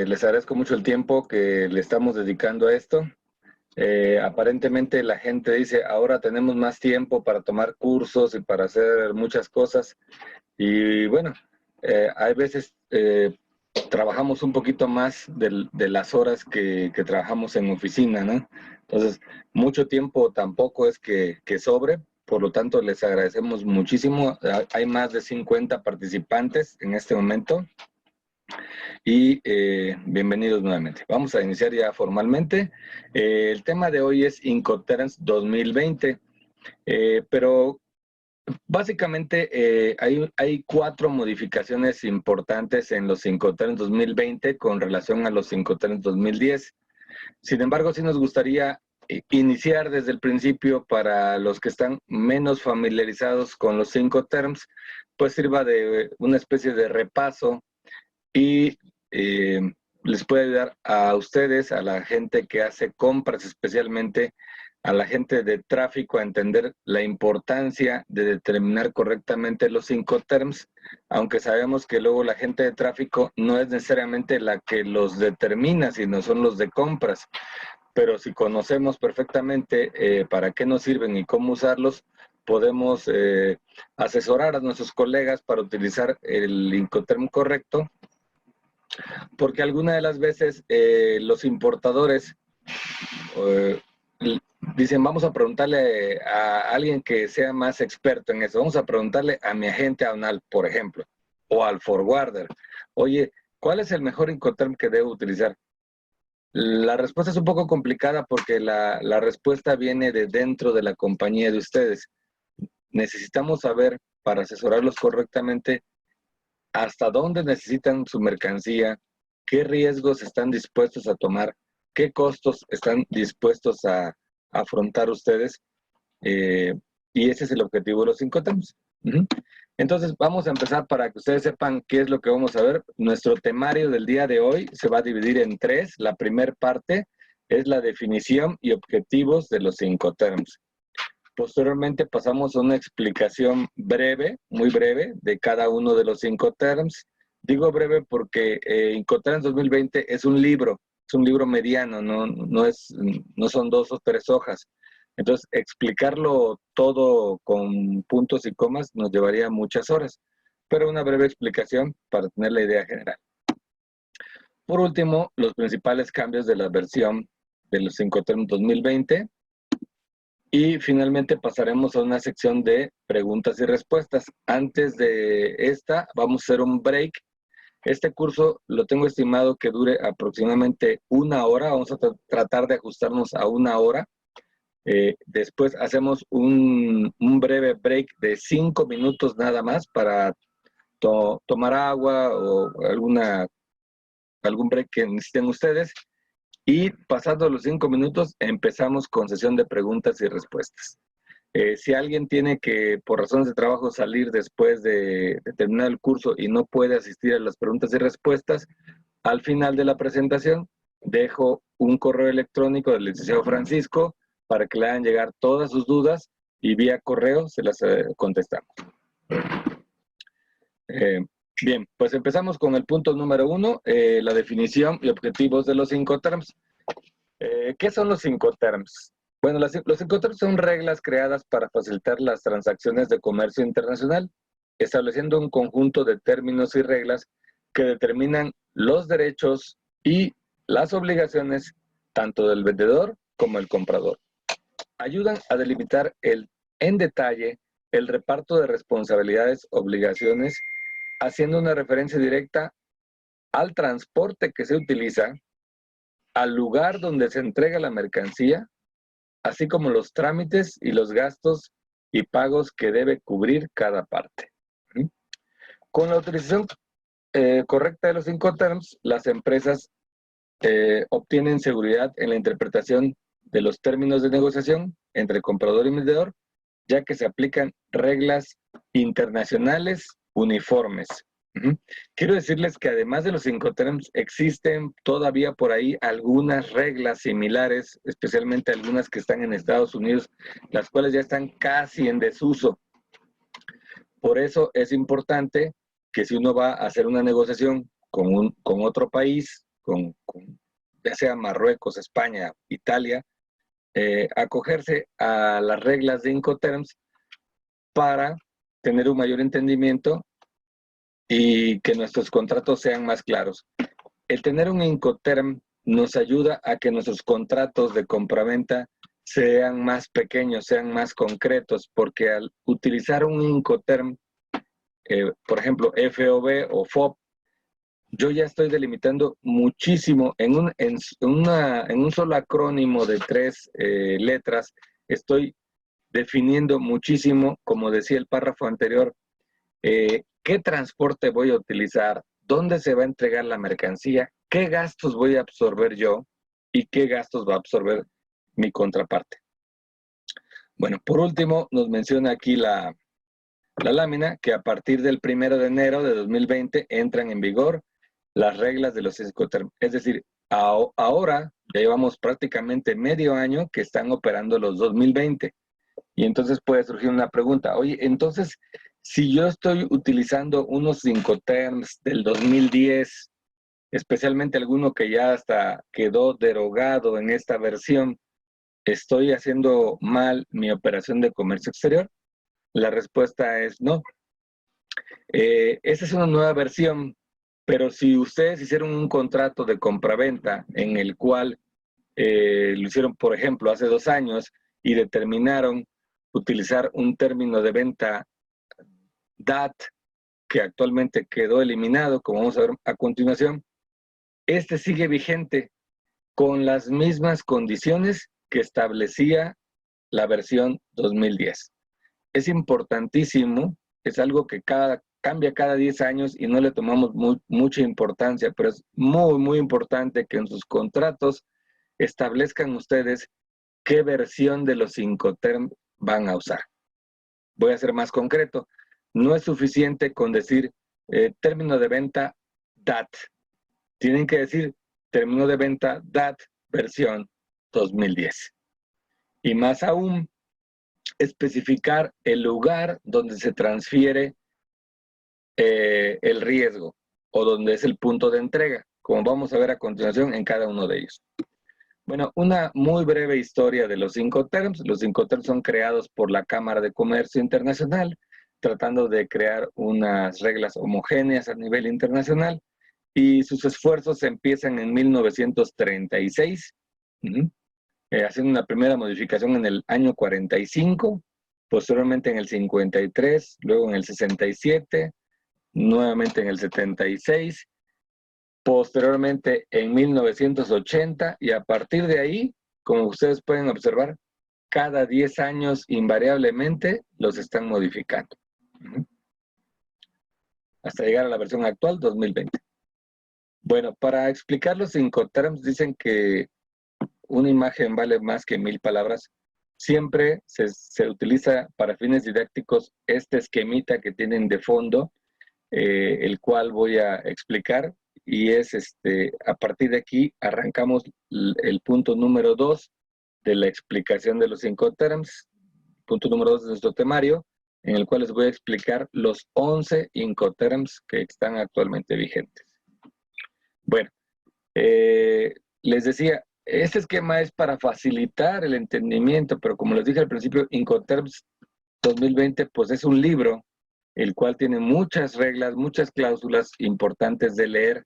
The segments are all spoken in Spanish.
Les agradezco mucho el tiempo que le estamos dedicando a esto. Aparentemente la gente dice, ahora tenemos más tiempo para tomar cursos y para hacer muchas cosas. Y bueno, hay veces trabajamos un poquito más de las horas que trabajamos en oficina, ¿no? Entonces, mucho tiempo tampoco es que sobre. Por lo tanto, les agradecemos muchísimo. Hay más de 50 participantes en este momento. Y bienvenidos nuevamente. Vamos a iniciar ya formalmente. El tema de hoy es Incoterms 2020, pero básicamente hay 4 modificaciones importantes en los Incoterms 2020 con relación a los Incoterms 2010. Sin embargo, sí nos gustaría iniciar desde el principio para los que están menos familiarizados con los Incoterms, pues sirva de una especie de repaso y les puede ayudar a ustedes, a la gente que hace compras, especialmente a la gente de tráfico, a entender la importancia de determinar correctamente los Incoterms, aunque sabemos que luego la gente de tráfico no es necesariamente la que los determina, sino son los de compras. Pero si conocemos perfectamente para qué nos sirven y cómo usarlos, podemos asesorar a nuestros colegas para utilizar el Incoterm correcto, porque algunas de las veces los importadores dicen, vamos a preguntarle a alguien que sea más experto en eso, vamos a preguntarle a mi agente aduanal, por ejemplo, o al forwarder, oye, ¿cuál es el mejor Incoterm que debo utilizar? La respuesta es un poco complicada porque la respuesta viene de dentro de la compañía de ustedes. Necesitamos saber, para asesorarlos correctamente, hasta dónde necesitan su mercancía, qué riesgos están dispuestos a tomar, qué costos están dispuestos a afrontar ustedes, y ese es el objetivo de los Incoterms. Entonces vamos a empezar para que ustedes sepan qué es lo que vamos a ver. Nuestro temario del día de hoy se va a dividir en 3. La primera parte es la definición y objetivos de los Incoterms. Posteriormente pasamos a una explicación breve, muy breve, de cada uno de los Incoterms. Digo breve porque Incoterms 2020 es un libro mediano, no son 2 o 3 hojas. Entonces, explicarlo todo con puntos y comas nos llevaría muchas horas, pero una breve explicación para tener la idea general. Por último, los principales cambios de la versión de los Incoterms 2020. Y finalmente pasaremos a una sección de preguntas y respuestas. Antes de esta, vamos a hacer un break. Este curso lo tengo estimado que dure aproximadamente 1 hora. Vamos a tratar de ajustarnos a 1 hora. Después hacemos un breve break de 5 minutos nada más para tomar agua o algún break que necesiten ustedes. Y pasando los 5 minutos, empezamos con sesión de preguntas y respuestas. Si alguien tiene que, por razones de trabajo, salir después de terminar el curso y no puede asistir a las preguntas y respuestas, al final de la presentación dejo un correo electrónico del licenciado Francisco para que le hagan llegar todas sus dudas y vía correo se las contestamos. Bien, pues empezamos con el punto número 1, la definición y objetivos de los Incoterms. ¿Qué son los Incoterms? Bueno, los Incoterms son reglas creadas para facilitar las transacciones de comercio internacional, estableciendo un conjunto de términos y reglas que determinan los derechos y las obligaciones tanto del vendedor como el comprador. Ayudan a delimitar en detalle el reparto de responsabilidades, obligaciones, haciendo una referencia directa al transporte que se utiliza, al lugar donde se entrega la mercancía, así como los trámites y los gastos y pagos que debe cubrir cada parte. Con la utilización correcta de los Incoterms, las empresas obtienen seguridad en la interpretación de los términos de negociación entre comprador y vendedor, ya que se aplican reglas internacionales uniformes. Ujú. Quiero decirles que además de los Incoterms, existen todavía por ahí algunas reglas similares, especialmente algunas que están en Estados Unidos, las cuales ya están casi en desuso. Por eso es importante que si uno va a hacer una negociación con otro país, ya sea Marruecos, España, Italia, acogerse a las reglas de Incoterms para tener un mayor entendimiento y que nuestros contratos sean más claros. El tener un Incoterm nos ayuda a que nuestros contratos de compraventa sean más pequeños, sean más concretos, porque al utilizar un Incoterm, por ejemplo, FOB o FOB, yo ya estoy delimitando muchísimo en un solo acrónimo de 3 letras, estoy definiendo muchísimo, como decía el párrafo anterior, qué transporte voy a utilizar, dónde se va a entregar la mercancía, qué gastos voy a absorber yo y qué gastos va a absorber mi contraparte. Bueno, por último, nos menciona aquí la lámina que a partir del 1 de enero de 2020 entran en vigor las reglas de los Incoterms. Es decir, ahora ya llevamos prácticamente medio año que están operando los 2020. Y entonces puede surgir una pregunta, oye, entonces, si yo estoy utilizando unos Incoterms del 2010, especialmente alguno que ya hasta quedó derogado en esta versión, ¿estoy haciendo mal mi operación de comercio exterior? La respuesta es no. Esta es una nueva versión, pero si ustedes hicieron un contrato de compraventa en el cual lo hicieron, por ejemplo, hace 2 años y determinaron utilizar un término de venta DAT que actualmente quedó eliminado, como vamos a ver a continuación, este sigue vigente con las mismas condiciones que establecía la versión 2010. Es importantísimo, es algo que cambia cada 10 años y no le tomamos mucha importancia, pero es muy, muy importante que en sus contratos establezcan ustedes qué versión de los Incoterm van a usar. Voy a ser más concreto. No es suficiente con decir término de venta DAT. Tienen que decir término de venta DAT versión 2010. Y más aún, especificar el lugar donde se transfiere el riesgo o donde es el punto de entrega, como vamos a ver a continuación en cada uno de ellos. Bueno, una muy breve historia de los Incoterms. Los Incoterms son creados por la Cámara de Comercio Internacional, tratando de crear unas reglas homogéneas a nivel internacional, y sus esfuerzos empiezan en 1936, haciendo una primera modificación en el año 45, posteriormente en el 53, luego en el 67, nuevamente en el 76, posteriormente en 1980, y a partir de ahí, como ustedes pueden observar, cada 10 años invariablemente los están modificando. Hasta llegar a la versión actual, 2020. Bueno, para explicar los Incoterms, dicen que una imagen vale más que 1000 palabras. Siempre se utiliza para fines didácticos este esquemita que tienen de fondo, el cual voy a explicar, y es a partir de aquí arrancamos el punto número 2 de la explicación de los Incoterms, punto número 2 de nuestro temario, en el cual les voy a explicar los 11 Incoterms que están actualmente vigentes. Bueno, les decía, este esquema es para facilitar el entendimiento, pero como les dije al principio, Incoterms 2020 pues es un libro el cual tiene muchas reglas, muchas cláusulas importantes de leer.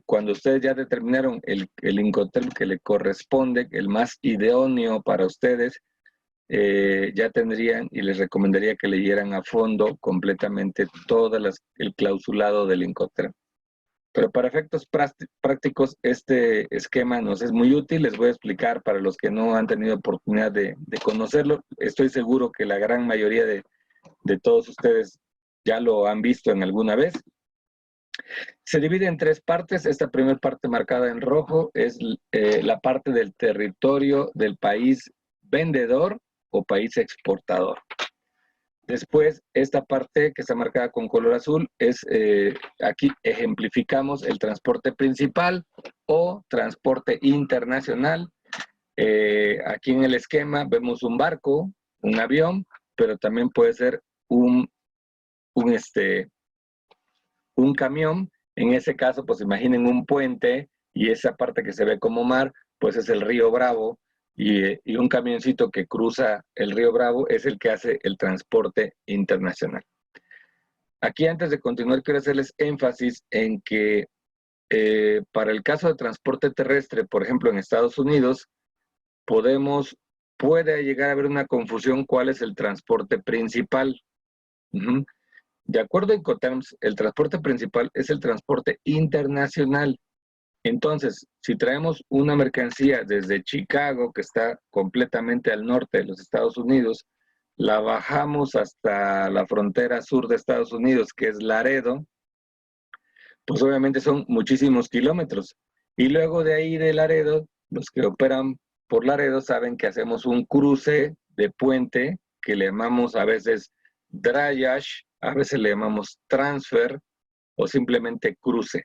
Cuando ustedes ya determinaron el Incoterm que le corresponde, el más idóneo para ustedes, ya tendrían, y les recomendaría que leyeran a fondo completamente todo el clausulado del Incoterm. Pero para efectos prácticos, este esquema nos es muy útil. Les voy a explicar para los que no han tenido oportunidad de conocerlo. Estoy seguro que la gran mayoría de todos ustedes ya lo han visto en alguna vez. Se divide en 3 partes. Esta primera parte marcada en rojo es la parte del territorio del país vendedor o país exportador. Después, esta parte que está marcada con color azul es, aquí ejemplificamos el transporte principal o transporte internacional. Aquí en el esquema vemos un barco, un avión, pero también puede ser un camión. En ese caso, pues imaginen un puente y esa parte que se ve como mar, pues es el río Bravo, y un camioncito que cruza el río Bravo es el que hace el transporte internacional. Aquí, antes de continuar, quiero hacerles énfasis en que para el caso de transporte terrestre, por ejemplo, en Estados Unidos, puede llegar a haber una confusión cuál es el transporte principal. De acuerdo a Incoterms, el transporte principal es el transporte internacional. Entonces, si traemos una mercancía desde Chicago, que está completamente al norte de los Estados Unidos, la bajamos hasta la frontera sur de Estados Unidos, que es Laredo, pues obviamente son muchísimos kilómetros. Y luego de ahí de Laredo, los que operan por Laredo saben que hacemos un cruce de puente, que le llamamos a veces dryage, a veces le llamamos transfer o simplemente cruce.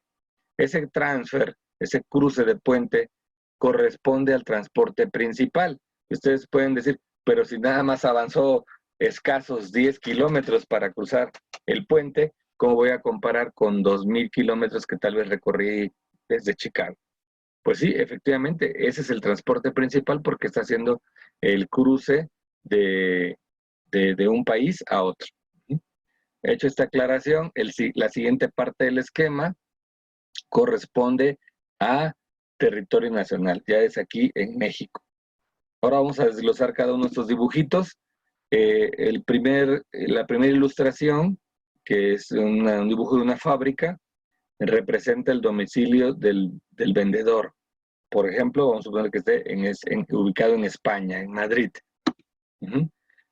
Ese transfer, ese cruce de puente, corresponde al transporte principal. Ustedes pueden decir, pero si nada más avanzó escasos 10 kilómetros para cruzar el puente, ¿cómo voy a comparar con 2,000 kilómetros que tal vez recorrí desde Chicago? Pues sí, efectivamente, ese es el transporte principal porque está haciendo el cruce de un país a otro. Hecho esta aclaración, la siguiente parte del esquema corresponde a territorio nacional, ya es aquí en México. Ahora vamos a desglosar cada uno de estos dibujitos. La primera ilustración, que es un dibujo de una fábrica, representa el domicilio del vendedor. Por ejemplo, vamos a suponer que esté ubicado en España, en Madrid.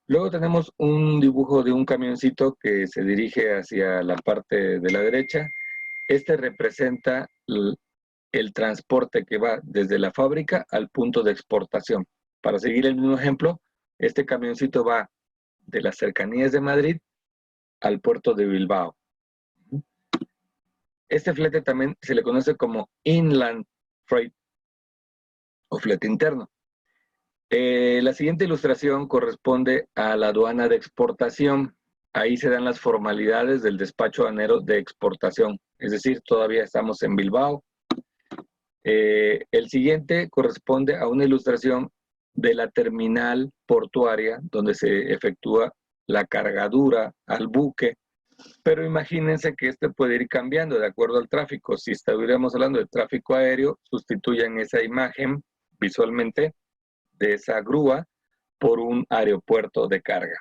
Luego tenemos un dibujo de un camioncito que se dirige hacia la parte de la derecha. Este representa el transporte que va desde la fábrica al punto de exportación. Para seguir el mismo ejemplo, este camioncito va de las cercanías de Madrid al puerto de Bilbao. Este flete también se le conoce como inland freight o flete interno. La siguiente ilustración corresponde a la aduana de exportación. Ahí se dan las formalidades del despacho aduanero de exportación. Es decir, todavía estamos en Bilbao. El siguiente corresponde a una ilustración de la terminal portuaria donde se efectúa la cargadura al buque. Pero imagínense que este puede ir cambiando de acuerdo al tráfico. Si estuviéramos hablando de tráfico aéreo, sustituyan esa imagen visualmente de esa grúa por un aeropuerto de carga.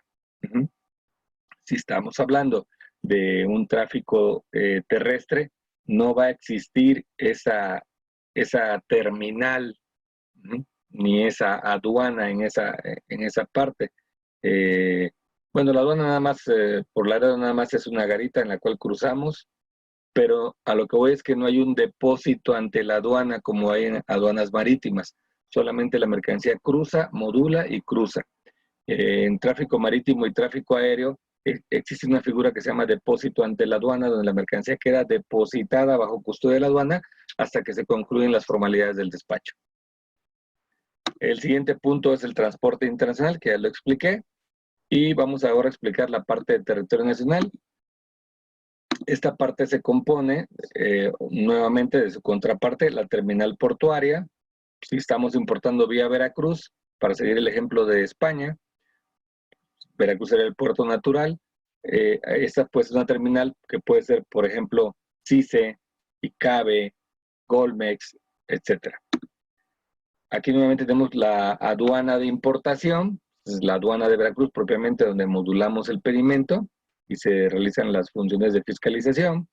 Si estamos hablando de un tráfico terrestre, no va a existir esa terminal, ni esa aduana en esa parte. Bueno, la aduana nada más, por la aduana nada más es una garita en la cual cruzamos, pero a lo que voy es que no hay un depósito ante la aduana como hay en aduanas marítimas. Solamente la mercancía cruza, modula y cruza. En tráfico marítimo y tráfico aéreo existe una figura que se llama depósito ante la aduana, donde la mercancía queda depositada bajo custodia de la aduana hasta que se concluyen las formalidades del despacho. El siguiente punto es el transporte internacional, que ya lo expliqué, y vamos ahora a explicar la parte de territorio nacional. Esta parte se compone nuevamente de su contraparte, la terminal portuaria. Si estamos importando vía Veracruz, para seguir el ejemplo de España, Veracruz era el puerto natural. Esta pues es una terminal que puede ser, por ejemplo, CICE, ICABE, Golmex, etc. Aquí nuevamente tenemos la aduana de importación, es la aduana de Veracruz propiamente, donde modulamos el pedimento y se realizan las funciones de fiscalización.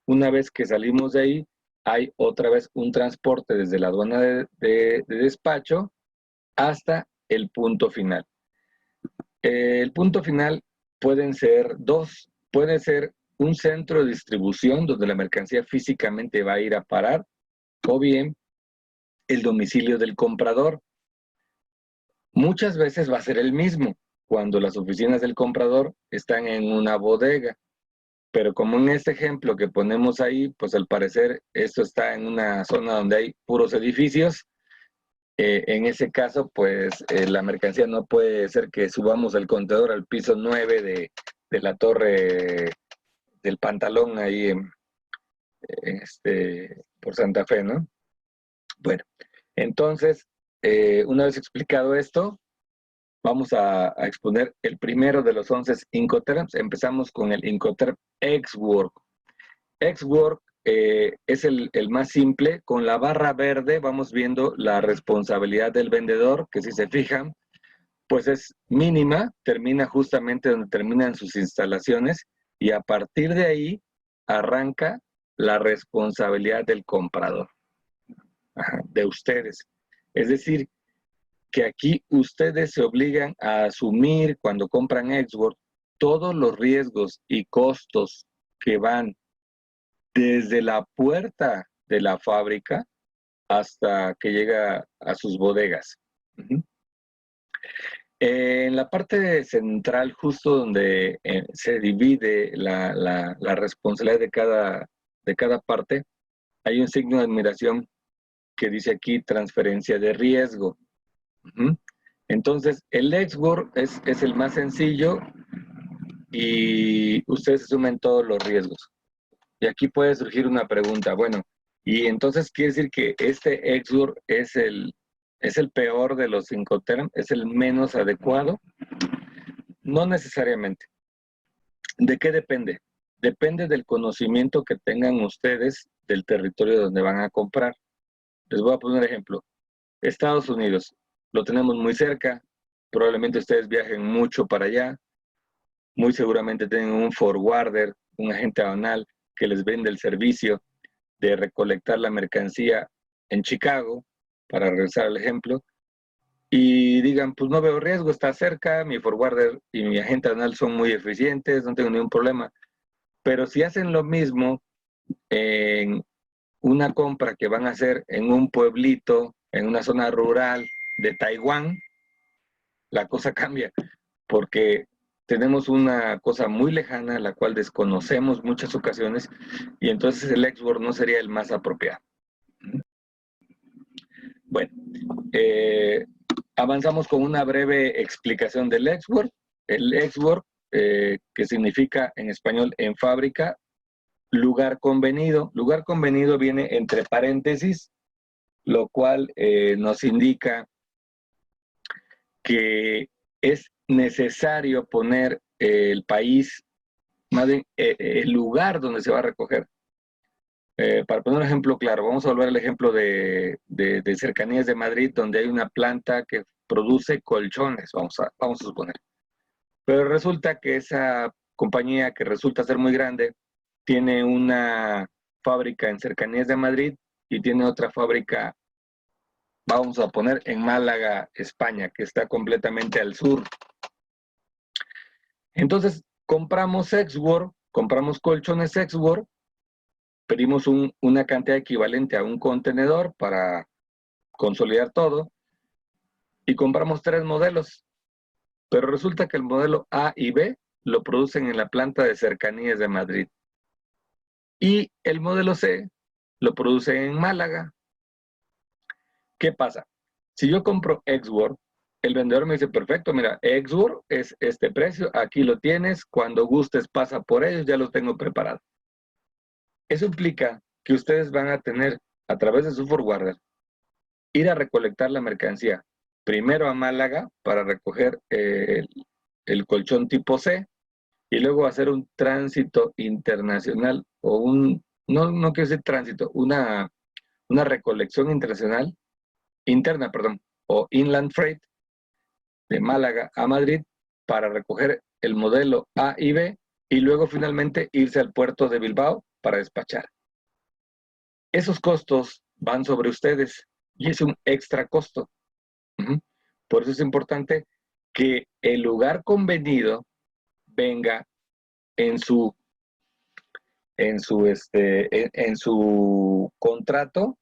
Una vez que salimos de ahí, hay otra vez un transporte desde la aduana de despacho hasta el punto final. El punto final pueden ser dos. Puede ser un centro de distribución donde la mercancía físicamente va a ir a parar, o bien el domicilio del comprador. Muchas veces va a ser el mismo, cuando las oficinas del comprador están en una bodega. Pero como en este ejemplo que ponemos ahí, pues al parecer esto está en una zona donde hay puros edificios. En ese caso, pues la mercancía no puede ser que subamos el contenedor al piso 9 de la torre del Pantalón ahí por Santa Fe, ¿no? Bueno, entonces, una vez explicado esto, vamos a exponer el primero de los 11 Incoterms. Empezamos con el Incoterm Ex-Work. Ex-Work es el más simple. Con la barra verde vamos viendo la responsabilidad del vendedor, que si se fijan, pues es mínima, termina justamente donde terminan sus instalaciones, y a partir de ahí arranca la responsabilidad del comprador, de ustedes. Es decir, que aquí ustedes se obligan a asumir cuando compran Ex-Work todos los riesgos y costos que van desde la puerta de la fábrica hasta que llega a sus bodegas. En la parte central, justo donde se divide la responsabilidad de cada parte, hay un signo de admiración que dice aquí transferencia de riesgo. Entonces, el Ex-Work es el más sencillo y ustedes asumen todos los riesgos. Y aquí puede surgir una pregunta, bueno, y entonces quiere decir que este Ex-Work es el peor de los Incoterm, es el menos adecuado. No necesariamente. ¿De qué depende? Depende del conocimiento que tengan ustedes del territorio donde van a comprar. Les voy a poner un ejemplo. Estados Unidos, lo tenemos muy cerca, probablemente ustedes viajen mucho para allá, muy seguramente tienen un forwarder, un agente aduanal que les vende el servicio de recolectar la mercancía en Chicago, para regresar al ejemplo, y digan, pues no veo riesgo, está cerca, mi forwarder y mi agente aduanal son muy eficientes, no tengo ningún problema. Pero si hacen lo mismo en una compra que van a hacer en un pueblito, en una zona rural de Taiwán, la cosa cambia, porque tenemos una cosa muy lejana, la cual desconocemos muchas ocasiones, y entonces el Ex-Work no sería el más apropiado. Bueno, avanzamos con una breve explicación del Ex-Work. El Ex-Work, que significa en español en fábrica, lugar convenido. Lugar convenido viene entre paréntesis, lo cual nos indica que es necesario poner el país, más bien el lugar donde se va a recoger. Para poner un ejemplo claro, vamos a volver al ejemplo de cercanías de Madrid, donde hay una planta que produce colchones, vamos a suponer. Pero resulta que esa compañía, que resulta ser muy grande, tiene una fábrica en cercanías de Madrid y tiene otra fábrica, vamos a poner, en Málaga, España, que está completamente al sur. Entonces, compramos Ex-Work, compramos colchones Ex-Work, pedimos una cantidad equivalente a un contenedor para consolidar todo, y compramos 3 modelos. Pero resulta que el modelo A y B lo producen en la planta de cercanías de Madrid. Y el modelo C lo produce en Málaga. ¿Qué pasa? Si yo compro Ex-Work, el vendedor me dice, perfecto, mira, Ex-Work es este precio, aquí lo tienes, cuando gustes pasa por ellos, ya los tengo preparados. Eso implica que ustedes van a tener, a través de su forwarder, ir a recolectar la mercancía, primero a Málaga para recoger el colchón tipo C, y luego hacer un tránsito internacional, o no quiero decir tránsito, una recolección interna, o inland freight, de Málaga a Madrid, para recoger el modelo A y B, y luego finalmente irse al puerto de Bilbao para despachar. Esos costos van sobre ustedes y es un extra costo. Por eso es importante que el lugar convenido venga en su contrato,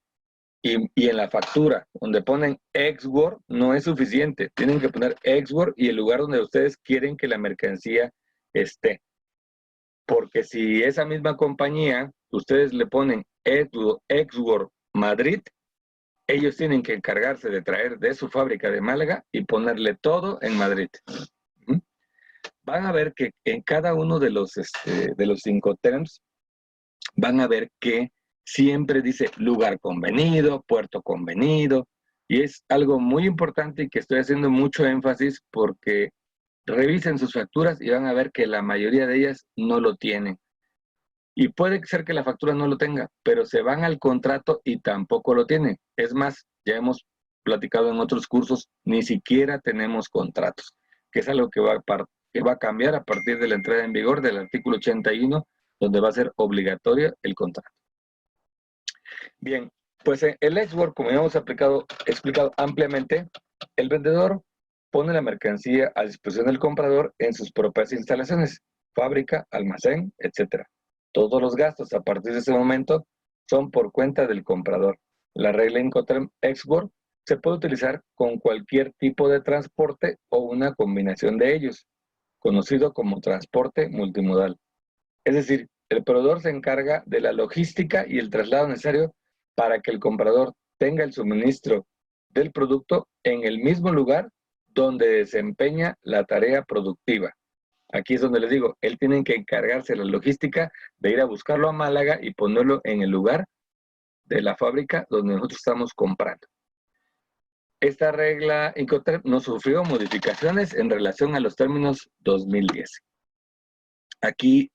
y en la factura, donde ponen export, no es suficiente. Tienen que poner export y el lugar donde ustedes quieren que la mercancía esté. Porque si esa misma compañía, ustedes le ponen export Madrid, ellos tienen que encargarse de traer de su fábrica de Málaga y ponerle todo en Madrid. Van a ver que en cada uno de los Incoterms, van a ver que siempre dice lugar convenido, puerto convenido, y es algo muy importante y que estoy haciendo mucho énfasis porque revisen sus facturas y van a ver que la mayoría de ellas no lo tienen. Y puede ser que la factura no lo tenga, pero se van al contrato y tampoco lo tienen. Es más, ya hemos platicado en otros cursos, ni siquiera tenemos contratos, que es algo que va a cambiar a partir de la entrada en vigor del artículo 81, donde va a ser obligatorio el contrato. Bien, pues el export, como ya hemos explicado ampliamente, el vendedor pone la mercancía a disposición del comprador en sus propias instalaciones, fábrica, almacén, etc. Todos los gastos a partir de ese momento son por cuenta del comprador. La regla Incoterm Export se puede utilizar con cualquier tipo de transporte o una combinación de ellos, conocido como transporte multimodal. Es decir, el proveedor se encarga de la logística y el traslado necesario para que el comprador tenga el suministro del producto en el mismo lugar donde desempeña la tarea productiva. Aquí es donde les digo, él tiene que encargarse de la logística de ir a buscarlo a Málaga y ponerlo en el lugar de la fábrica donde nosotros estamos comprando. Esta regla Incoterm no sufrió modificaciones en relación a los términos 2010. Aquí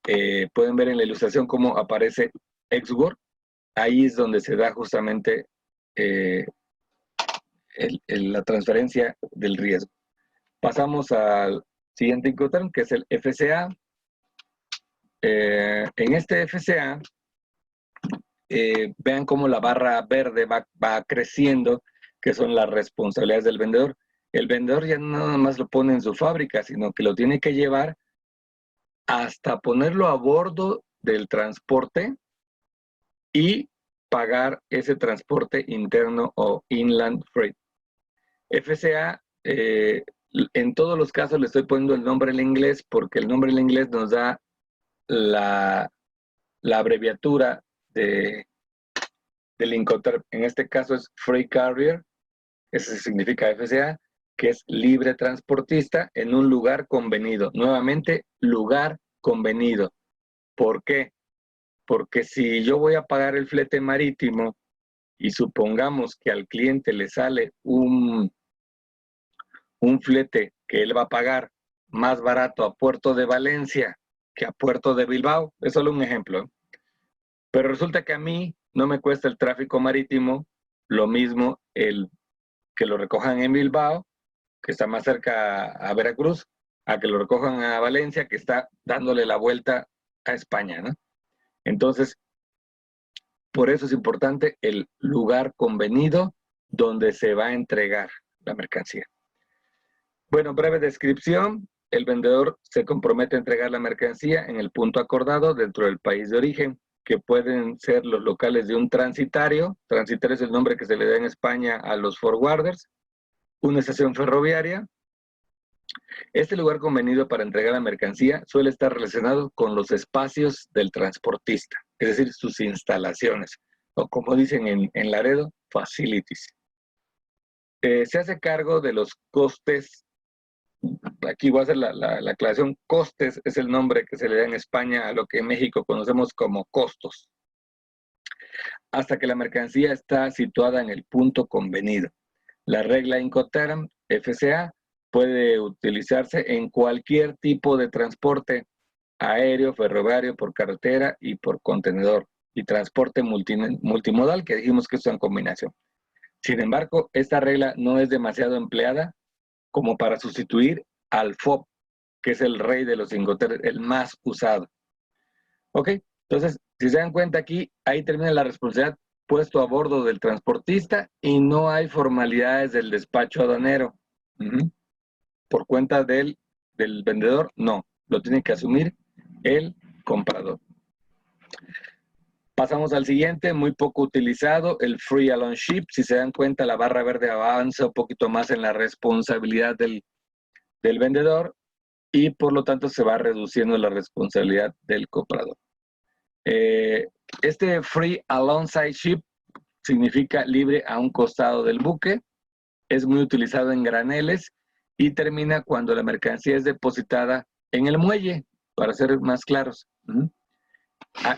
pueden ver en la ilustración cómo aparece export. Ahí es donde se da justamente la transferencia del riesgo. Pasamos al siguiente Incoterm, que es el FCA. En este FCA, vean cómo la barra verde va creciendo, que son las responsabilidades del vendedor. El vendedor ya no nada más lo pone en su fábrica, sino que lo tiene que llevar hasta ponerlo a bordo del transporte y pagar ese transporte interno o inland freight. FCA, en todos los casos le estoy poniendo el nombre en inglés porque el nombre en inglés nos da la abreviatura del Incoterm. En este caso es Freight Carrier, eso significa FCA, que es libre transportista en un lugar convenido. Nuevamente, lugar convenido. ¿Por qué? Porque si yo voy a pagar el flete marítimo y supongamos que al cliente le sale un flete que él va a pagar más barato a Puerto de Valencia que a Puerto de Bilbao, es solo un ejemplo, pero resulta que a mí no me cuesta el tráfico marítimo lo mismo el que lo recojan en Bilbao, que está más cerca a Veracruz, a que lo recojan a Valencia, que está dándole la vuelta a España, ¿no? Entonces, por eso es importante el lugar convenido donde se va a entregar la mercancía. Bueno, breve descripción. El vendedor se compromete a entregar la mercancía en el punto acordado dentro del país de origen, que pueden ser los locales de un transitario. Transitario es el nombre que se le da en España a los forwarders. Una estación ferroviaria. Este lugar convenido para entregar la mercancía suele estar relacionado con los espacios del transportista, es decir, sus instalaciones, o como dicen en Laredo, facilities. Se hace cargo de los costes. Aquí voy a hacer la aclaración. Costes es el nombre que se le da en España a lo que en México conocemos como costos, hasta que la mercancía está situada en el punto convenido. La regla Incoterm FCA puede utilizarse en cualquier tipo de transporte aéreo, ferroviario, por carretera y por contenedor, y transporte multimodal, que dijimos que es en combinación. Sin embargo, esta regla no es demasiado empleada como para sustituir al FOB, que es el rey de los Incoterms, el más usado. ¿Ok? Entonces, si se dan cuenta aquí, ahí termina la responsabilidad puesto a bordo del transportista y no hay formalidades del despacho aduanero. Por cuenta del vendedor, no. Lo tiene que asumir el comprador. Pasamos al siguiente, muy poco utilizado, el Free Alone Ship. Si se dan cuenta, la barra verde avanza un poquito más en la responsabilidad del vendedor y por lo tanto se va reduciendo la responsabilidad del comprador. Este Free Alongside Ship significa libre a un costado del buque, es muy utilizado en graneles y termina cuando la mercancía es depositada en el muelle, para ser más claros.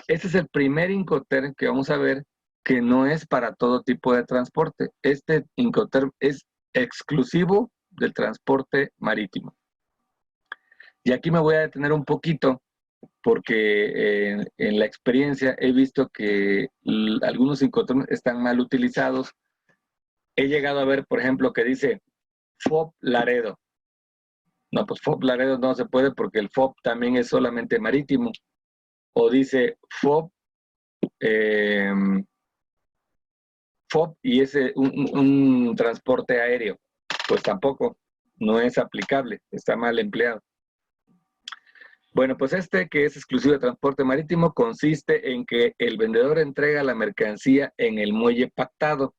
Este es el primer Incoterm que vamos a ver que no es para todo tipo de transporte. Este Incoterm es exclusivo del transporte marítimo. Y aquí me voy a detener un poquito porque en la experiencia he visto que algunos Incoterms están mal utilizados. He llegado a ver, por ejemplo, que dice FOB Laredo. No, pues FOB Laredo no se puede porque el FOB también es solamente marítimo. O dice FOB, FOB y es un transporte aéreo. Pues tampoco, no es aplicable, está mal empleado. Bueno, pues este que es exclusivo de transporte marítimo consiste en que el vendedor entrega la mercancía en el muelle pactado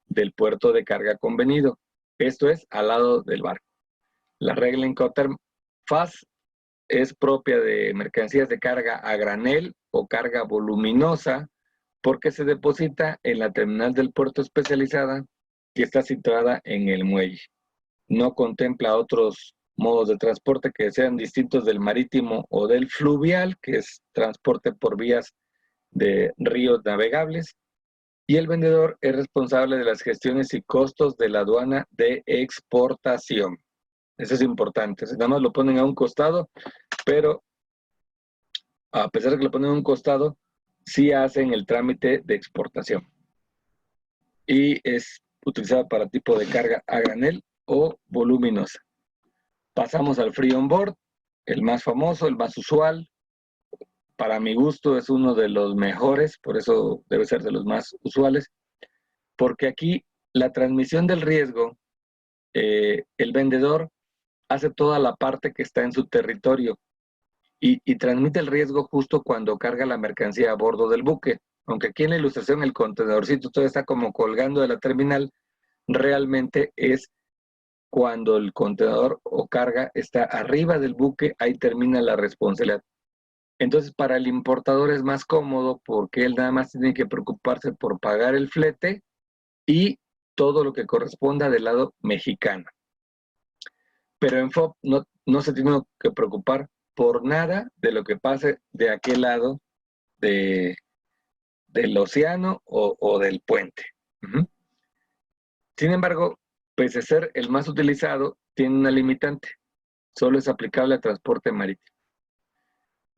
del puerto de carga convenido. Esto es al lado del barco. La regla Incoterm FAS es propia de mercancías de carga a granel o carga voluminosa porque se deposita en la terminal del puerto especializada que está situada en el muelle. No contempla otros modos de transporte que sean distintos del marítimo o del fluvial, que es transporte por vías de ríos navegables. Y el vendedor es responsable de las gestiones y costos de la aduana de exportación. Eso es importante. Nada más lo ponen a un costado, pero a pesar de que lo ponen a un costado, sí hacen el trámite de exportación. Y es utilizada para tipo de carga a granel o voluminosa. Pasamos al Free On Board, el más famoso, el más usual. Para mi gusto es uno de los mejores, por eso debe ser de los más usuales, porque aquí la transmisión del riesgo, el vendedor hace toda la parte que está en su territorio y transmite el riesgo justo cuando carga la mercancía a bordo del buque. Aunque aquí en la ilustración el contenedorcito todo está como colgando de la terminal, realmente es cuando el contenedor o carga está arriba del buque, ahí termina la responsabilidad. Entonces, para el importador es más cómodo porque él nada más tiene que preocuparse por pagar el flete y todo lo que corresponda del lado mexicano. Pero en FOB no se tiene que preocupar por nada de lo que pase de aquel lado del océano o del puente. Sin embargo, pese a ser el más utilizado, tiene una limitante. Solo es aplicable al transporte marítimo.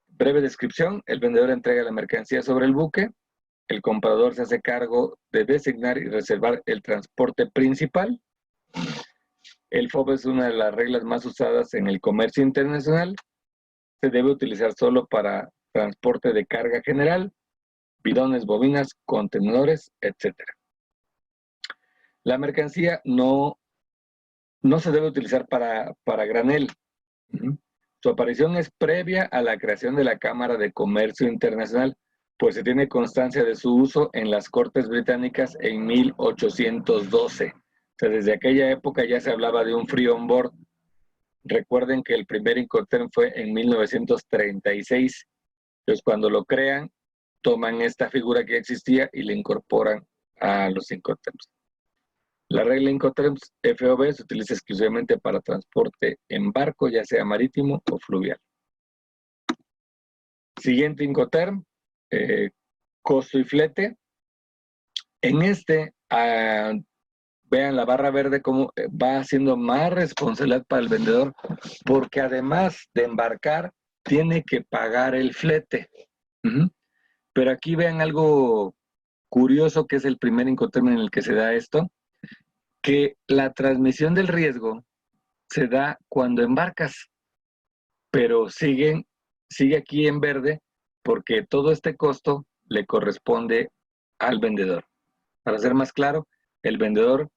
Breve descripción: el vendedor entrega la mercancía sobre el buque, el comprador se hace cargo de designar y reservar el transporte principal. El FOB es una de las reglas más usadas en el comercio internacional. Se debe utilizar solo para transporte de carga general, bidones, bobinas, contenedores, etc. La mercancía no se debe utilizar para granel. Su aparición es previa a la creación de la Cámara de Comercio Internacional, pues se tiene constancia de su uso en las Cortes Británicas en 1812. O sea, desde aquella época ya se hablaba de un free on board. Recuerden que el primer Incoterm fue en 1936. Entonces, cuando lo crean, toman esta figura que existía y la incorporan a los Incoterms. La regla Incoterms FOB se utiliza exclusivamente para transporte en barco, ya sea marítimo o fluvial. Siguiente Incoterm, costo y flete. En este, vean la barra verde cómo va haciendo más responsabilidad para el vendedor, porque además de embarcar, tiene que pagar el flete. Pero aquí vean algo curioso que es el primer Incoterm en el que se da esto, que la transmisión del riesgo se da cuando embarcas, pero sigue aquí en verde porque todo este costo le corresponde al vendedor. Para ser más claro, el vendedor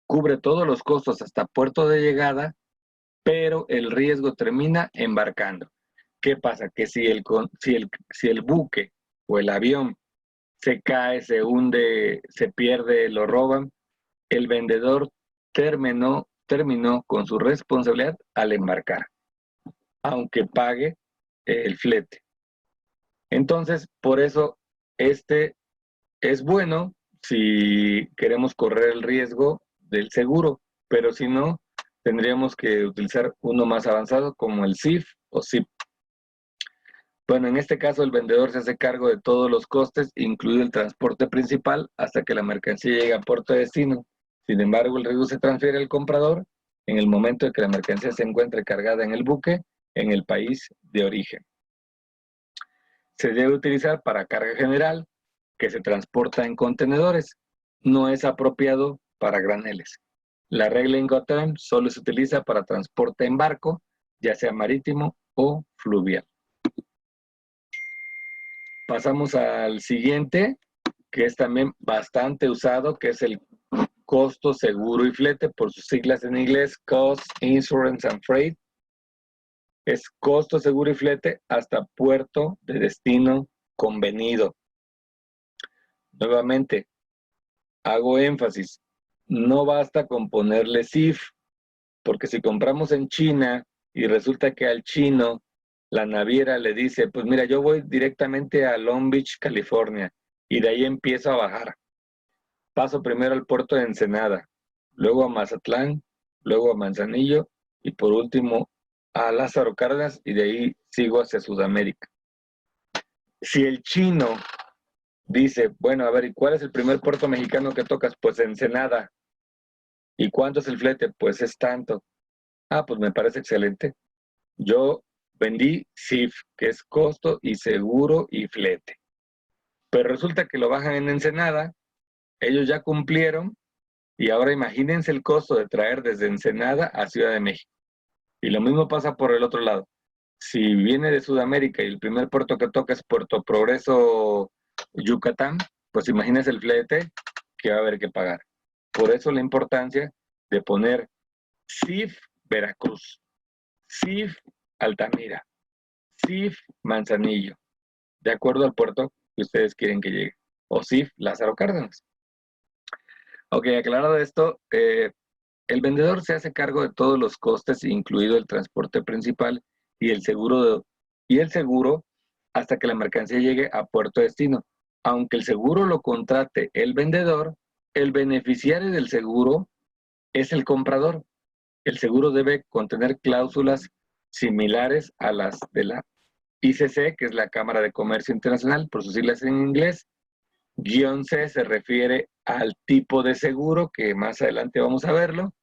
cubre todos los costos hasta puerto de llegada, pero el riesgo termina embarcando. ¿Qué pasa? Que si el buque o el avión se cae, se hunde, se pierde, lo roban, el vendedor terminó con su responsabilidad al embarcar, aunque pague el flete. Entonces, por eso, este es bueno si queremos correr el riesgo del seguro, pero si no, tendríamos que utilizar uno más avanzado como el CIF o CIP. Bueno, en este caso el vendedor se hace cargo de todos los costes, incluido el transporte principal, hasta que la mercancía llegue a puerto de destino. Sin embargo, el riesgo se transfiere al comprador en el momento en que la mercancía se encuentre cargada en el buque en el país de origen. Se debe utilizar para carga general, que se transporta en contenedores. No es apropiado para graneles. La regla Incoterm solo se utiliza para transporte en barco, ya sea marítimo o fluvial. Pasamos al siguiente, que es también bastante usado, que es el costo, seguro y flete, por sus siglas en inglés, Cost, Insurance and Freight. Es costo, seguro y flete hasta puerto de destino convenido. Nuevamente, hago énfasis, no basta con ponerle CIF, porque si compramos en China y resulta que al chino la naviera le dice, pues mira, yo voy directamente a Long Beach, California, y de ahí empiezo a bajar. Paso primero al puerto de Ensenada, luego a Mazatlán, luego a Manzanillo y por último a Lázaro Cárdenas y de ahí sigo hacia Sudamérica. Si el chino dice, bueno, a ver, ¿y cuál es el primer puerto mexicano que tocas? Pues Ensenada. ¿Y cuánto es el flete? Pues es tanto. Ah, pues me parece excelente. Yo vendí CIF, que es costo y seguro y flete. Pero resulta que lo bajan en Ensenada, ellos ya cumplieron y ahora imagínense el costo de traer desde Ensenada a Ciudad de México. Y lo mismo pasa por el otro lado. Si viene de Sudamérica y el primer puerto que toca es Puerto Progreso, Yucatán, pues imagínense el flete que va a haber que pagar. Por eso la importancia de poner CIF Veracruz, CIF Altamira, CIF Manzanillo, de acuerdo al puerto que ustedes quieren que llegue, o CIF Lázaro Cárdenas. Ok, aclarado esto, el vendedor se hace cargo de todos los costes, incluido el transporte principal y el seguro hasta que la mercancía llegue a puerto de destino. Aunque el seguro lo contrate el vendedor, el beneficiario del seguro es el comprador. El seguro debe contener cláusulas similares a las de la ICC, que es la Cámara de Comercio Internacional, por sus siglas en inglés. -C se refiere al tipo de seguro, que más adelante vamos a verlo,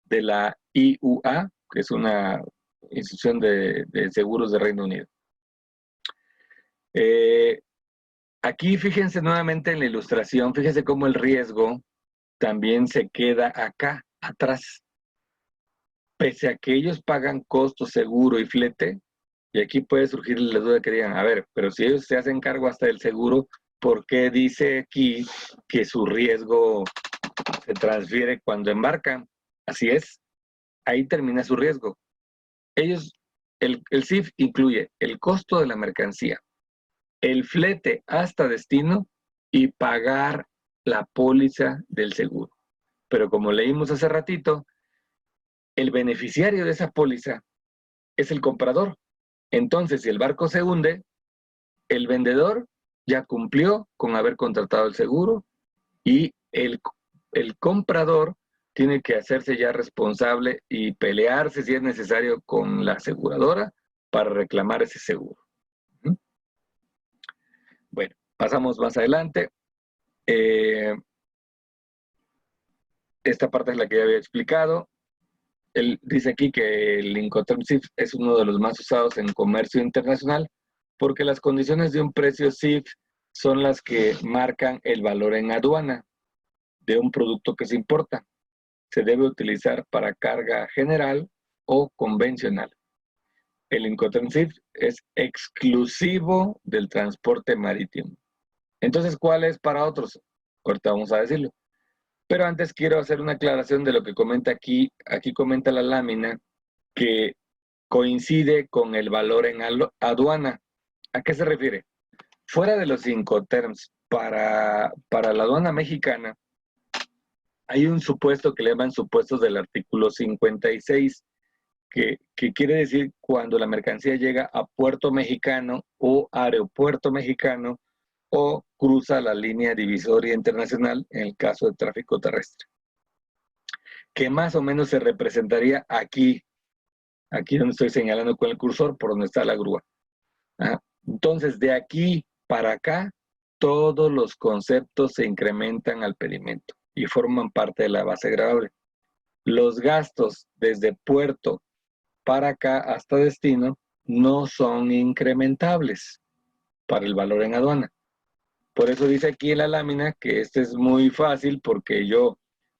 de la IUA, que es una institución de seguros de Reino Unido. Aquí fíjense nuevamente en la ilustración, fíjense cómo el riesgo también se queda acá, atrás. Pese a que ellos pagan costo, seguro y flete, y aquí puede surgir la duda que digan, a ver, pero si ellos se hacen cargo hasta del seguro, ¿por qué dice aquí que su riesgo se transfiere cuando embarcan? Así es, ahí termina su riesgo. Ellos, el CIF incluye el costo de la mercancía, el flete hasta destino y pagar la póliza del seguro. Pero como leímos hace ratito, el beneficiario de esa póliza es el comprador. Entonces, si el barco se hunde, el vendedor ya cumplió con haber contratado el seguro y el comprador tiene que hacerse ya responsable y pelearse si es necesario con la aseguradora para reclamar ese seguro. Bueno, pasamos más adelante. Esta parte es la que ya había explicado. Él dice aquí que el Incoterm CIF es uno de los más usados en comercio internacional porque las condiciones de un precio CIF son las que marcan el valor en aduana de un producto que se importa. Se debe utilizar para carga general o convencional. El Incoterm CIF es exclusivo del transporte marítimo. Entonces, ¿cuál es para otros? Ahorita vamos a decirlo. Pero antes quiero hacer una aclaración de lo que comenta aquí. Aquí comenta la lámina que coincide con el valor en aduana. ¿A qué se refiere? Fuera de los Incoterms, para la aduana mexicana, hay un supuesto que le llaman supuestos del artículo 56, que quiere decir cuando la mercancía llega a puerto mexicano o aeropuerto mexicano o cruza la línea divisoria internacional en el caso de tráfico terrestre. Que más o menos se representaría aquí donde estoy señalando con el cursor, por donde está la grúa. Entonces, de aquí para acá, todos los conceptos se incrementan al pedimento y forman parte de la base gravable. Los gastos desde puerto para acá hasta destino no son incrementables para el valor en aduana. Por eso dice aquí en la lámina que este es muy fácil porque yo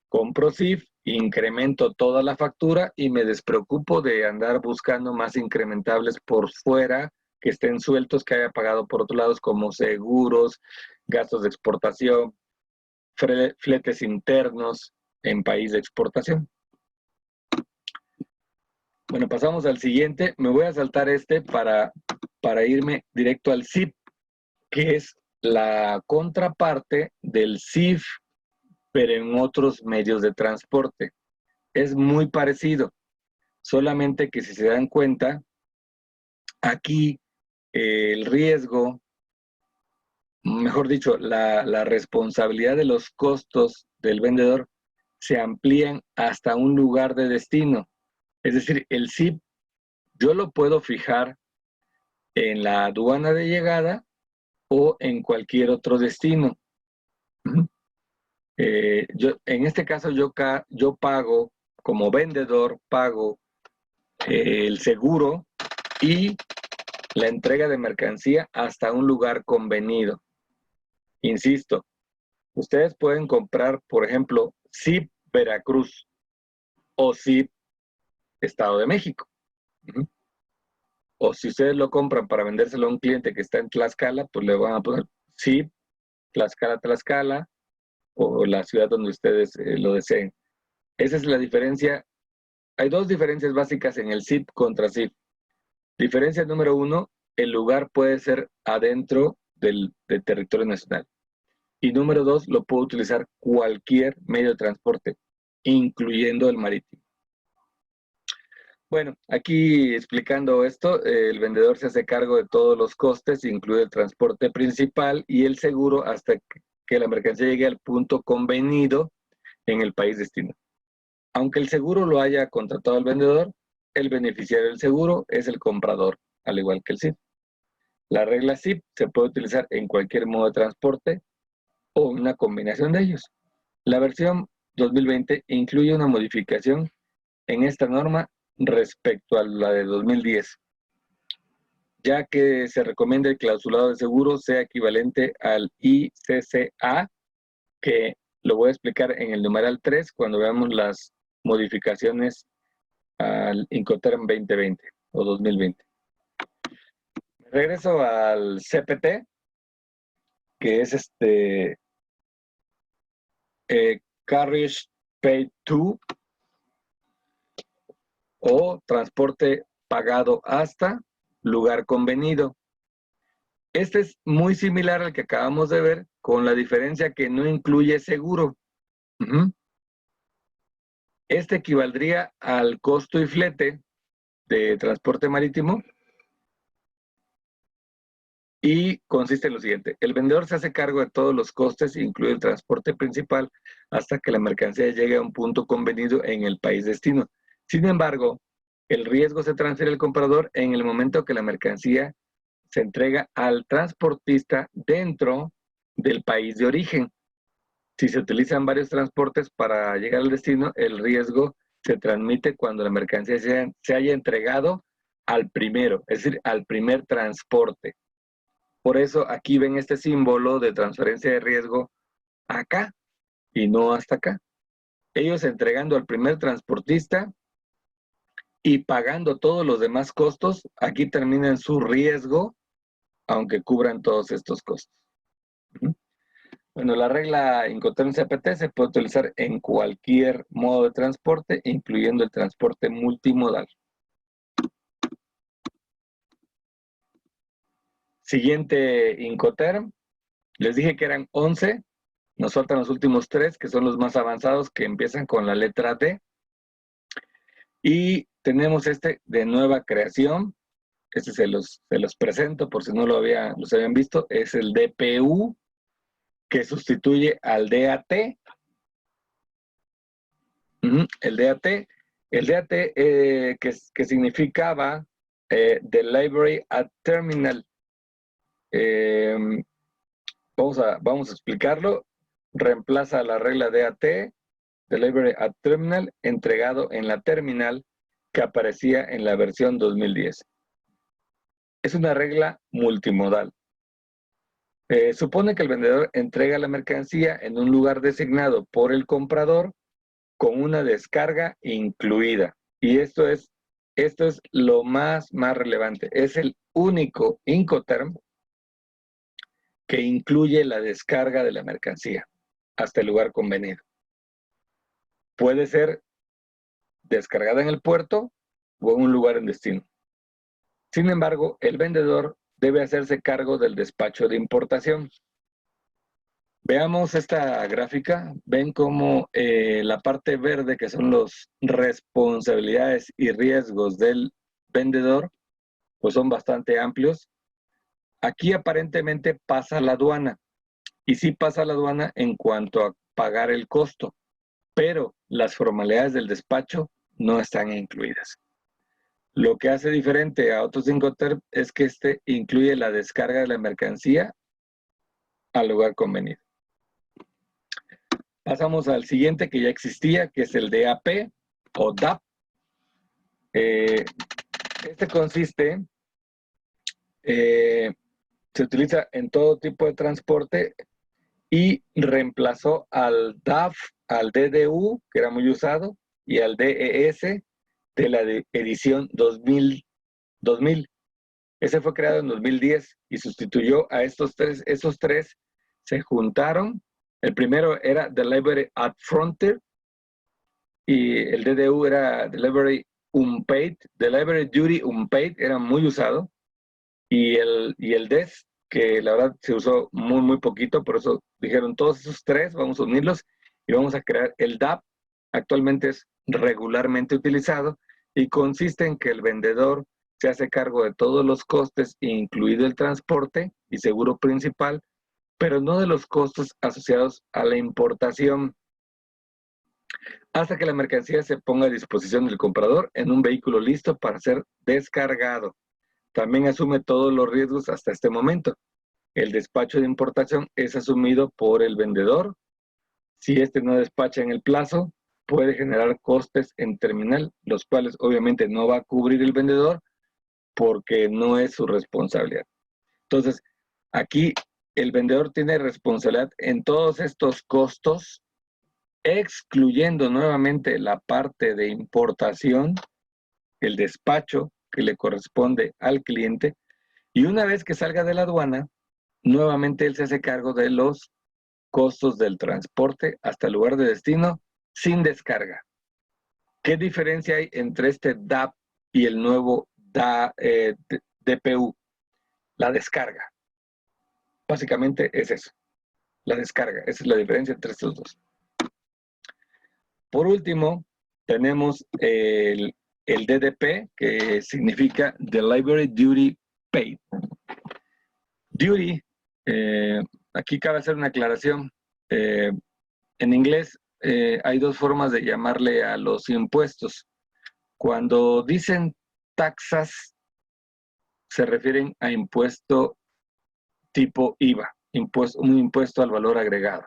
compro CIF, incremento toda la factura y me despreocupo de andar buscando más incrementables por fuera que estén sueltos, que haya pagado por otros lados como seguros, gastos de exportación, fletes internos en país de exportación. Bueno, pasamos al siguiente. Me voy a saltar este para irme directo al CIF, que es la contraparte del CIF, pero en otros medios de transporte. Es muy parecido, solamente que si se dan cuenta, aquí el riesgo, mejor dicho, la responsabilidad de los costos del vendedor se amplían hasta un lugar de destino. Es decir, el CIF yo lo puedo fijar en la aduana de llegada o en cualquier otro destino. En este caso yo pago, como vendedor, pago el seguro y la entrega de mercancía hasta un lugar convenido. Insisto, ustedes pueden comprar, por ejemplo, CIF Veracruz o CIF Estado de México. O si ustedes lo compran para vendérselo a un cliente que está en Tlaxcala, pues le van a poner CIF Tlaxcala, o la ciudad donde ustedes lo deseen. Esa es la diferencia. Hay dos diferencias básicas en el CIF contra CIF. Diferencia número uno, el lugar puede ser adentro del territorio nacional. Y número dos, lo puede utilizar cualquier medio de transporte, incluyendo el marítimo. Bueno, aquí explicando esto, el vendedor se hace cargo de todos los costes, incluye el transporte principal y el seguro hasta que la mercancía llegue al punto convenido en el país destino. Aunque el seguro lo haya contratado el vendedor, el beneficiario del seguro es el comprador, al igual que el CIF. La regla CIF se puede utilizar en cualquier modo de transporte o una combinación de ellos. La versión 2020 incluye una modificación en esta norma respecto a la de 2010, ya que se recomienda el clausulado de seguro sea equivalente al ICCA, que lo voy a explicar en el numeral 3 cuando veamos las modificaciones al Incoterm 2020 o 2020. Regreso al CPT, que es Carriage Paid To o transporte pagado hasta lugar convenido. Este es muy similar al que acabamos de ver, con la diferencia que no incluye seguro. Este equivaldría al costo y flete de transporte marítimo y consiste en lo siguiente. El vendedor se hace cargo de todos los costes, incluido el transporte principal, hasta que la mercancía llegue a un punto convenido en el país destino. Sin embargo, el riesgo se transfiere al comprador en el momento que la mercancía se entrega al transportista dentro del país de origen. Si se utilizan varios transportes para llegar al destino, el riesgo se transmite cuando la mercancía se haya entregado al primero, es decir, al primer transporte. Por eso aquí ven este símbolo de transferencia de riesgo acá y no hasta acá. Ellos entregando al primer transportista y pagando todos los demás costos, aquí terminan su riesgo, aunque cubran todos estos costos. Bueno, la regla Incoterm CPT se puede utilizar en cualquier modo de transporte, incluyendo el transporte multimodal. Siguiente Incoterm. Les dije que eran 11. Nos faltan los últimos 3, que son los más avanzados, que empiezan con la letra D. Y tenemos este de nueva creación. Este se los presento por si no los habían visto. Es el DPU, que sustituye al DAT. El DAT. El DAT que significaba Delivery at Terminal. Vamos a explicarlo. Reemplaza la regla DAT, Delivery at Terminal, entregado en la terminal, que aparecía en la versión 2010. Es una regla multimodal. Supone que el vendedor entrega la mercancía en un lugar designado por el comprador con una descarga incluida. Y esto es lo más relevante. Es el único Incoterm que incluye la descarga de la mercancía hasta el lugar convenido. Puede ser descargada en el puerto o en un lugar en destino. Sin embargo, el vendedor debe hacerse cargo del despacho de importación. Veamos esta gráfica. Ven cómo la parte verde, que son las responsabilidades y riesgos del vendedor, pues son bastante amplios. Aquí aparentemente pasa la aduana. Y sí pasa la aduana en cuanto a pagar el costo, pero las formalidades del despacho no están incluidas. Lo que hace diferente a otros Incoterm es que este incluye la descarga de la mercancía al lugar convenido. Pasamos al siguiente que ya existía, que es el DAP o DAP. Este consiste, se utiliza en todo tipo de transporte y reemplazó al DAF, al DDU, que era muy usado, y al DES de la edición 2000. Ese fue creado en 2010 y sustituyó a estos tres. Esos tres se juntaron. El primero era Delivery at Frontier y el DDU era Delivery Unpaid. Delivery Duty Unpaid era muy usado. Y el DES, que la verdad se usó muy poquito, por eso dijeron todos esos tres, vamos a unirlos y vamos a crear el DAP. Actualmente es regularmente utilizado y consiste en que el vendedor se hace cargo de todos los costes, incluido el transporte y seguro principal, pero no de los costos asociados a la importación, hasta que la mercancía se ponga a disposición del comprador en un vehículo listo para ser descargado. También asume todos los riesgos hasta este momento. El despacho de importación es asumido por el vendedor. Si este no despacha en el plazo, puede generar costes en terminal, los cuales obviamente no va a cubrir el vendedor porque no es su responsabilidad. Entonces, aquí el vendedor tiene responsabilidad en todos estos costos, excluyendo nuevamente la parte de importación, el despacho que le corresponde al cliente, y una vez que salga de la aduana, nuevamente él se hace cargo de los costos del transporte hasta el lugar de destino sin descarga. ¿Qué diferencia hay entre este DAP y el nuevo DPU? La descarga. Básicamente es eso, la descarga. Esa es la diferencia entre estos dos. Por último, tenemos el DDP, que significa Delivery Duty Paid. Duty, aquí cabe hacer una aclaración. En inglés hay dos formas de llamarle a los impuestos. Cuando dicen taxas, se refieren a impuesto tipo IVA, un impuesto al valor agregado.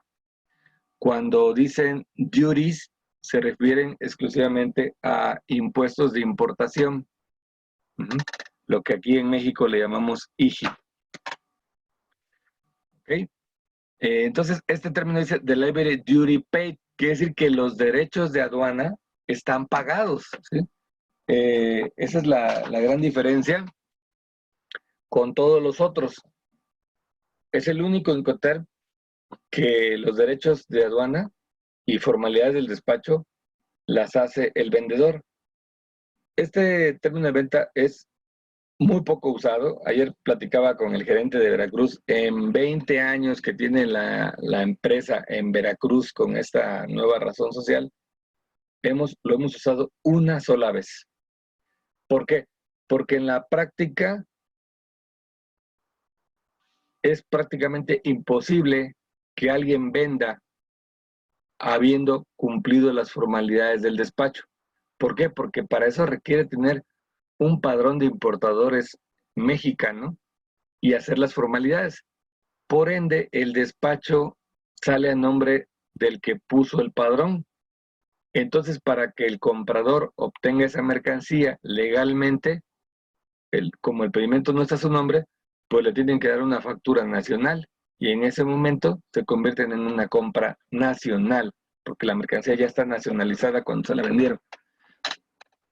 Cuando dicen duties, se refieren exclusivamente a impuestos de importación, lo que aquí en México le llamamos IGI. ¿Okay? Entonces, este término dice Delivery Duty Paid, quiere decir que los derechos de aduana están pagados, ¿sí? Esa es la gran diferencia con todos los otros. Es el único Incoterm que los derechos de aduana y formalidades del despacho las hace el vendedor. Este término de venta es muy poco usado. Ayer platicaba con el gerente de Veracruz. En 20 años que tiene la empresa en Veracruz con esta nueva razón social, lo hemos usado una sola vez. ¿Por qué? Porque en la práctica es prácticamente imposible que alguien venda habiendo cumplido las formalidades del despacho. ¿Por qué? Porque para eso requiere tener un padrón de importadores mexicano y hacer las formalidades. Por ende, el despacho sale a nombre del que puso el padrón. Entonces, para que el comprador obtenga esa mercancía legalmente, como el pedimento no está a su nombre, pues le tienen que dar una factura nacional y en ese momento se convierten en una compra nacional, porque la mercancía ya está nacionalizada cuando se la vendieron.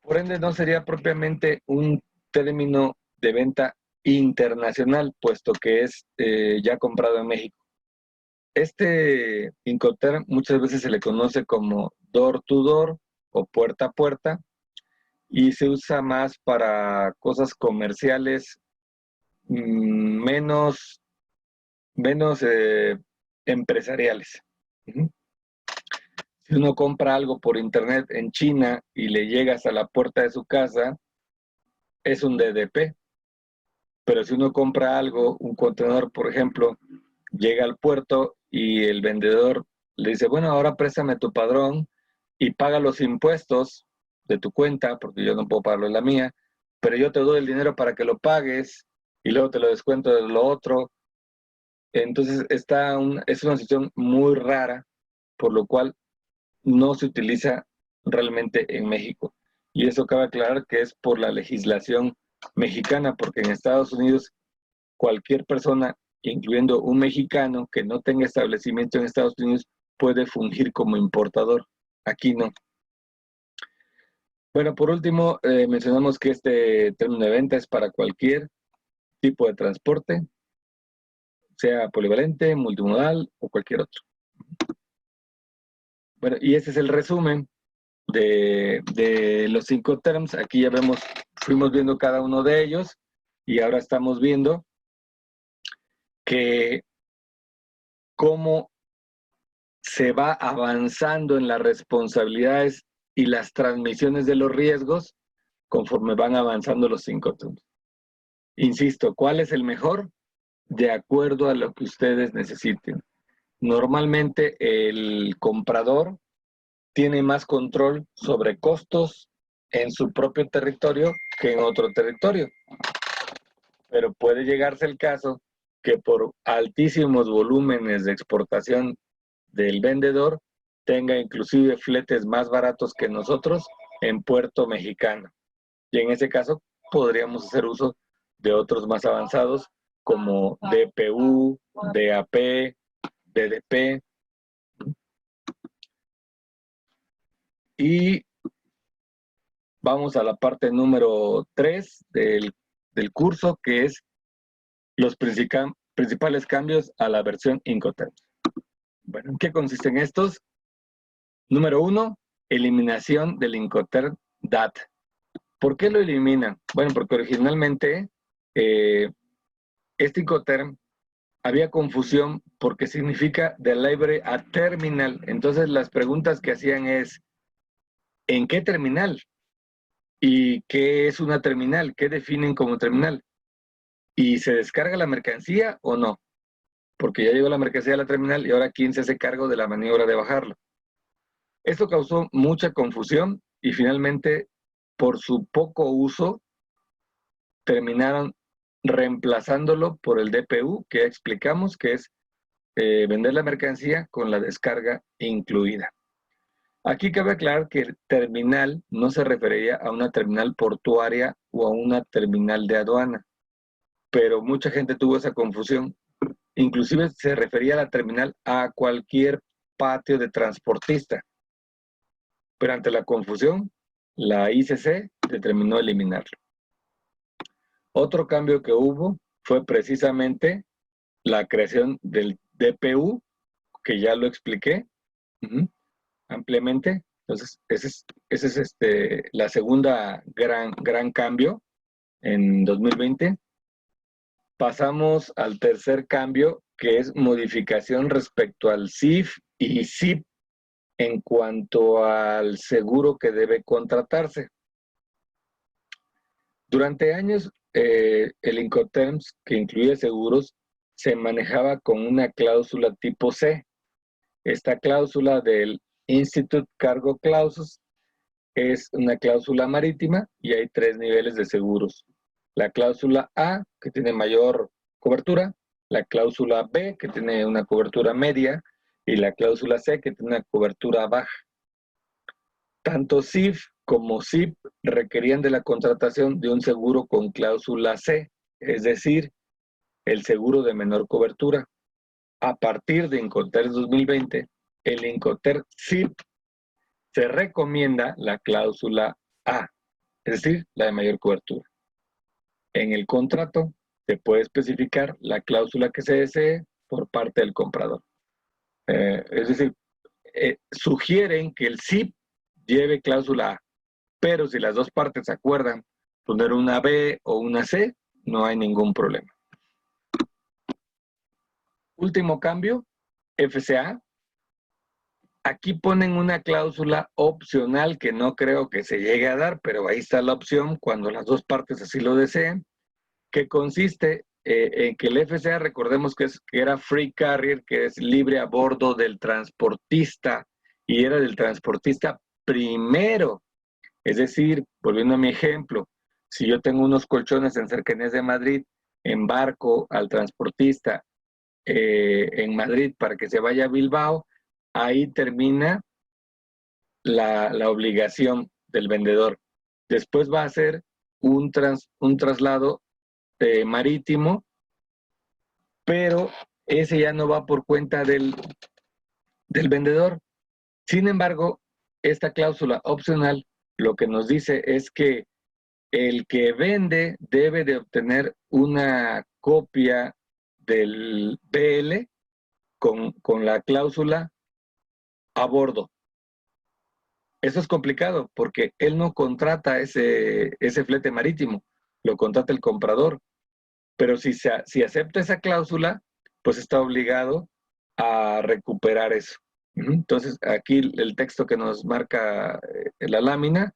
Por ende, no sería propiamente un término de venta internacional, puesto que es ya comprado en México. Este Incoterm muchas veces se le conoce como door to door o puerta a puerta y se usa más para cosas comerciales menos, menos empresariales. Si uno compra algo por internet en China y le llega hasta la puerta de su casa, es un DDP. Pero si uno compra algo, un contenedor, por ejemplo, llega al puerto y el vendedor le dice, bueno, ahora préstame tu padrón y paga los impuestos de tu cuenta, porque yo no puedo pagarlo en la mía, pero yo te doy el dinero para que lo pagues y luego te lo descuento de lo otro. Entonces es una situación muy rara, por lo cual no se utiliza realmente en México. Y eso cabe aclarar que es por la legislación mexicana, porque en Estados Unidos cualquier persona, incluyendo un mexicano que no tenga establecimiento en Estados Unidos, puede fungir como importador. Aquí no. Bueno, por último, mencionamos que este término de venta es para cualquier tipo de transporte, sea polivalente, multimodal o cualquier otro. Bueno, y ese es el resumen de los 5 terms. Aquí ya fuimos viendo cada uno de ellos y ahora estamos viendo que cómo se va avanzando en las responsabilidades y las transmisiones de los riesgos conforme van avanzando los 5 terms. Insisto, ¿cuál es el mejor? De acuerdo a lo que ustedes necesiten. Normalmente el comprador tiene más control sobre costos en su propio territorio que en otro territorio. Pero puede llegarse el caso que por altísimos volúmenes de exportación del vendedor tenga inclusive fletes más baratos que nosotros en Puerto Mexicano. Y en ese caso podríamos hacer uso de otros más avanzados como DPU, DAP, DDP. Y vamos a la parte número 3 del curso, que es los principales cambios a la versión Incoterms. Bueno, ¿en qué consisten estos? Número 1, eliminación del Incoterm DAT. ¿Por qué lo eliminan? Bueno, porque originalmente este Incoterm había confusión porque significa Delivery a Terminal. Entonces las preguntas que hacían es, ¿en qué terminal? ¿Y qué es una terminal? ¿Qué definen como terminal? ¿Y se descarga la mercancía o no? Porque ya llegó la mercancía a la terminal y ahora ¿quién se hace cargo de la maniobra de bajarlo? Esto causó mucha confusión y finalmente, por su poco uso, terminaron reemplazándolo por el DPU, que ya explicamos que es vender la mercancía con la descarga incluida. Aquí cabe aclarar que el terminal no se referiría a una terminal portuaria o a una terminal de aduana, pero mucha gente tuvo esa confusión. Inclusive se refería a la terminal a cualquier patio de transportista. Pero ante la confusión, la ICC determinó eliminarlo. Otro cambio que hubo fue precisamente la creación del DPU, que ya lo expliqué ampliamente. Entonces, ese es la segunda gran cambio. en 2020. Pasamos al tercer cambio, que es modificación respecto al CIF y SIP en cuanto al seguro que debe contratarse. Durante años, el Incoterms, que incluye seguros, se manejaba con una cláusula tipo C. Esta cláusula del Institute Cargo Clauses es una cláusula marítima y hay 3 niveles de seguros. La cláusula A, que tiene mayor cobertura, la cláusula B, que tiene una cobertura media, y la cláusula C, que tiene una cobertura baja. Tanto CIF como SIP requerían de la contratación de un seguro con cláusula C, es decir, el seguro de menor cobertura. A partir de Incoterm 2020, el Incoterm SIP se recomienda la cláusula A, es decir, la de mayor cobertura. En el contrato se puede especificar la cláusula que se desee por parte del comprador. Es decir, sugieren que el SIP lleve cláusula A, pero si las dos partes acuerdan poner una B o una C, no hay ningún problema. Último cambio, FCA. Aquí ponen una cláusula opcional que no creo que se llegue a dar, pero ahí está la opción cuando las dos partes así lo deseen, que consiste en que el FCA, recordemos que era free carrier, que es libre a bordo del transportista, y era del transportista primero. Es decir, volviendo a mi ejemplo, si yo tengo unos colchones en cercanías de Madrid, embarco al transportista en Madrid para que se vaya a Bilbao, ahí termina la obligación del vendedor. Después va a ser un traslado marítimo, pero ese ya no va por cuenta del vendedor. Sin embargo, esta cláusula opcional lo que nos dice es que el que vende debe de obtener una copia del BL con la cláusula a bordo. Eso es complicado porque él no contrata ese flete marítimo, lo contrata el comprador. Pero si acepta esa cláusula, pues está obligado a recuperar eso. Entonces, aquí el texto que nos marca la lámina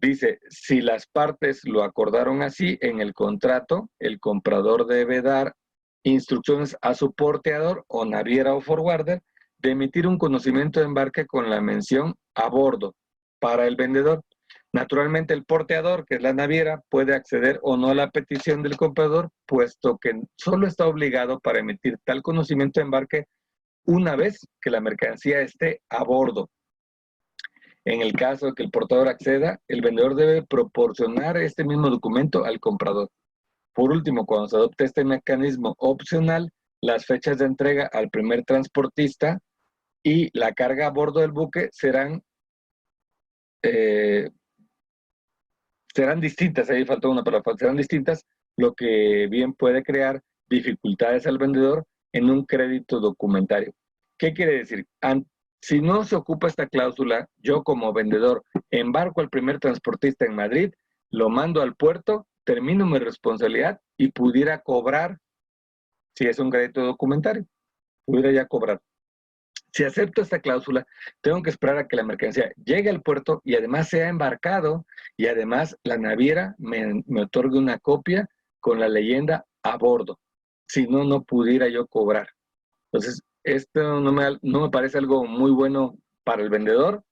dice, si las partes lo acordaron así en el contrato, el comprador debe dar instrucciones a su porteador o naviera o forwarder de emitir un conocimiento de embarque con la mención a bordo para el vendedor. Naturalmente, el porteador, que es la naviera, puede acceder o no a la petición del comprador, puesto que solo está obligado para emitir tal conocimiento de embarque una vez que la mercancía esté a bordo. En el caso de que el portador acceda, el vendedor debe proporcionar este mismo documento al comprador. Por último, cuando se adopte este mecanismo opcional, las fechas de entrega al primer transportista y la carga a bordo del buque serán distintas, ahí faltó una palabra, serán distintas, lo que bien puede crear dificultades al vendedor en un crédito documentario. ¿Qué quiere decir? Si no se ocupa esta cláusula, yo como vendedor embarco al primer transportista en Madrid, lo mando al puerto, termino mi responsabilidad y pudiera cobrar, si es un crédito documentario, pudiera ya cobrar. Si acepto esta cláusula, tengo que esperar a que la mercancía llegue al puerto y además sea embarcado y además la naviera me otorgue una copia con la leyenda a bordo. Si no, no pudiera yo cobrar. Entonces, esto no me parece algo muy bueno para el vendedor.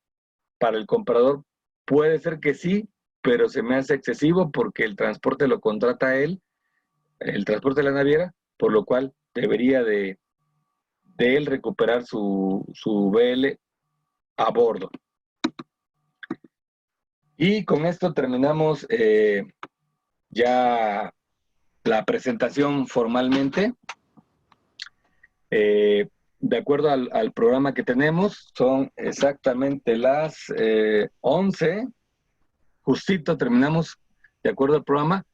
Para el comprador puede ser que sí, pero se me hace excesivo porque el transporte lo contrata él, el transporte de la naviera, por lo cual debería de él recuperar su BL a bordo. Y con esto terminamos ya la presentación formalmente. De acuerdo al programa que tenemos, son exactamente las 11. Justito terminamos de acuerdo al programa.